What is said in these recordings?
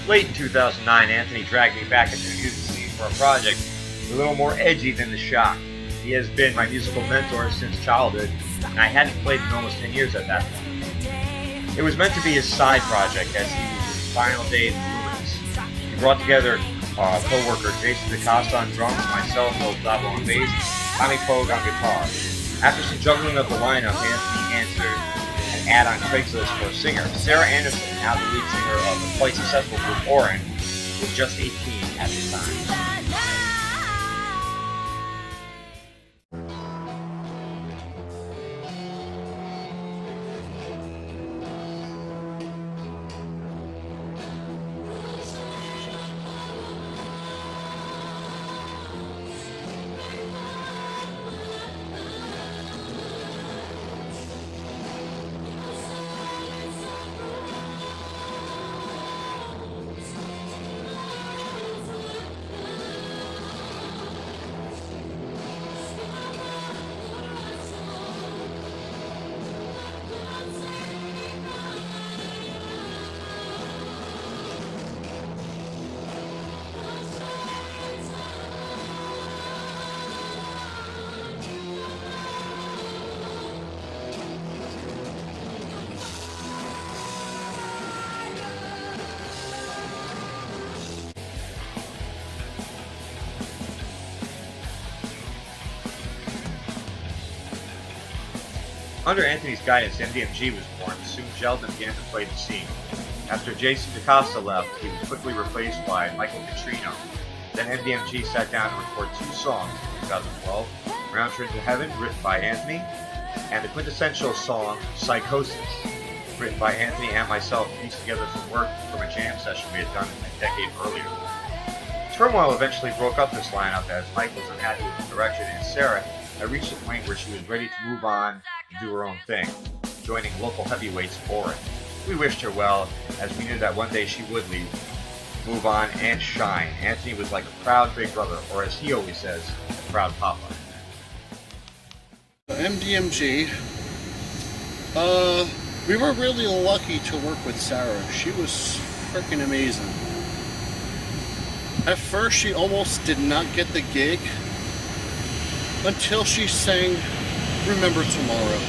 Late in 2009, Anthony dragged me back into the music scene for a project a little more edgy than The Shock. He has been my musical mentor since childhood, and I hadn't played in almost 10 years at that point. It was meant to be his side project as he was in his final days of luminous. He brought together co-worker Jason DaCosta on drums, myself, Will Dabo on bass, Tommy Pogue on guitar. After some juggling of the lineup, Anthony answered an ad on Craigslist for a singer. Sarah Anderson, now the lead singer of the quite successful group Oren, was just 18 at the time. Under Anthony's guidance, MDMG was born and soon gelled and began to play the scene. After Jason DaCosta left, he was quickly replaced by Michael Catrino. Then MDMG sat down to record 2 songs in 2012, Round Trip to Heaven, written by Anthony, and the quintessential song, Psychosis, written by Anthony and myself, pieced together from work from a jam session we had done a decade earlier. Turmoil eventually broke up this lineup as Mike was unhappy with the direction, and Sarah had reached a point where she was ready to move on and do her own thing, joining local heavyweights Oren. We wished her well, as we knew that one day she would leave, move on, and shine. Anthony was like a proud big brother, or as he always says, a proud papa. MDMG, we were really lucky to work with Sarah. She was freaking amazing. At first, she almost did not get the gig until she sang Remember Tomorrow.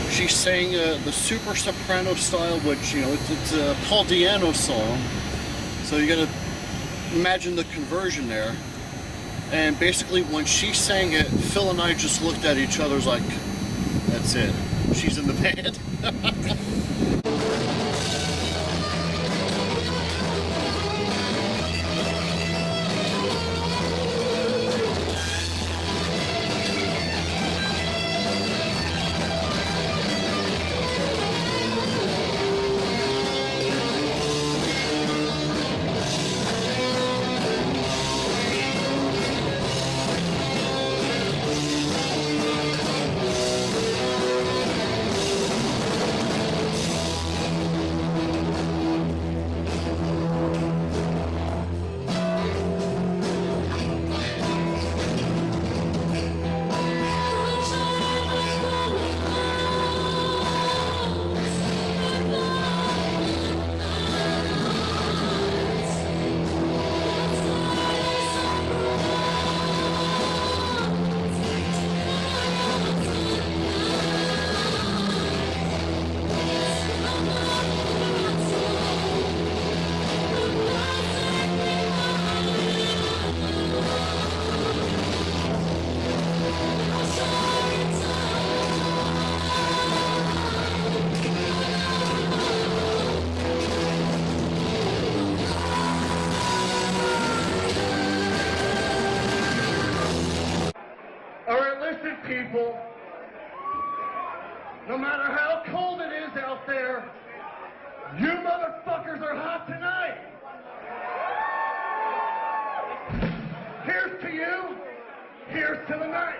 She sang the super soprano style, which, you know, it's a Paul Di'Anno song. So you gotta imagine the conversion there. And basically when she sang it, Phil and I just looked at each other like, that's it. She's in the band. People, no matter how cold it is out there, you motherfuckers are hot tonight. Here's to you, here's to the night.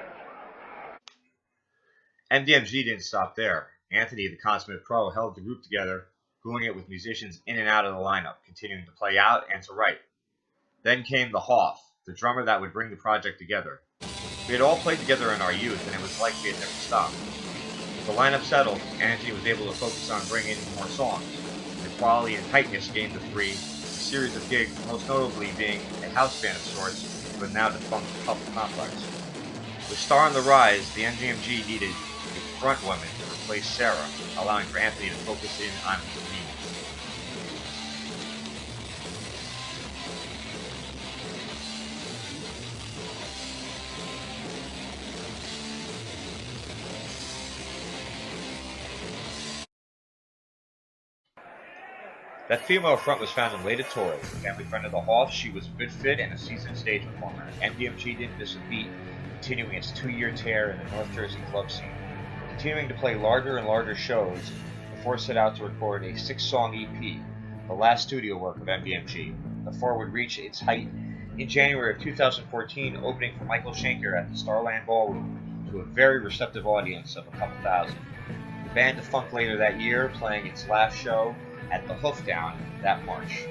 MDMG didn't stop there. Anthony, the consummate pro, held the group together, gluing it with musicians in and out of the lineup, continuing to play out and to write. Then came the Hoff, the drummer that would bring the project together. We had all played together in our youth, and it was like we had never stopped. With the lineup settled, Anthony was able to focus on bringing in more songs. With quality and tightness gained the three a series of gigs, most notably being a house band of sorts for the now defunct Puff Complex. With Star on the rise, the MDMG needed a front woman to replace Sarah, allowing for Anthony to focus in on his needs. That female front was found in Leda Torres, a family friend of the Hoffs. She was a good fit and a seasoned stage performer. MDMG didn't miss a beat, continuing its 2-year tear in the North Jersey club scene. Continuing to play larger and larger shows, the four set out to record a 6-song EP, the last studio work of MDMG. The four would reach its height in January of 2014, opening for Michael Schenker at the Starland Ballroom to a very receptive audience of a couple thousand. The band defunct later that year, playing its last show at the Hoofdown that March.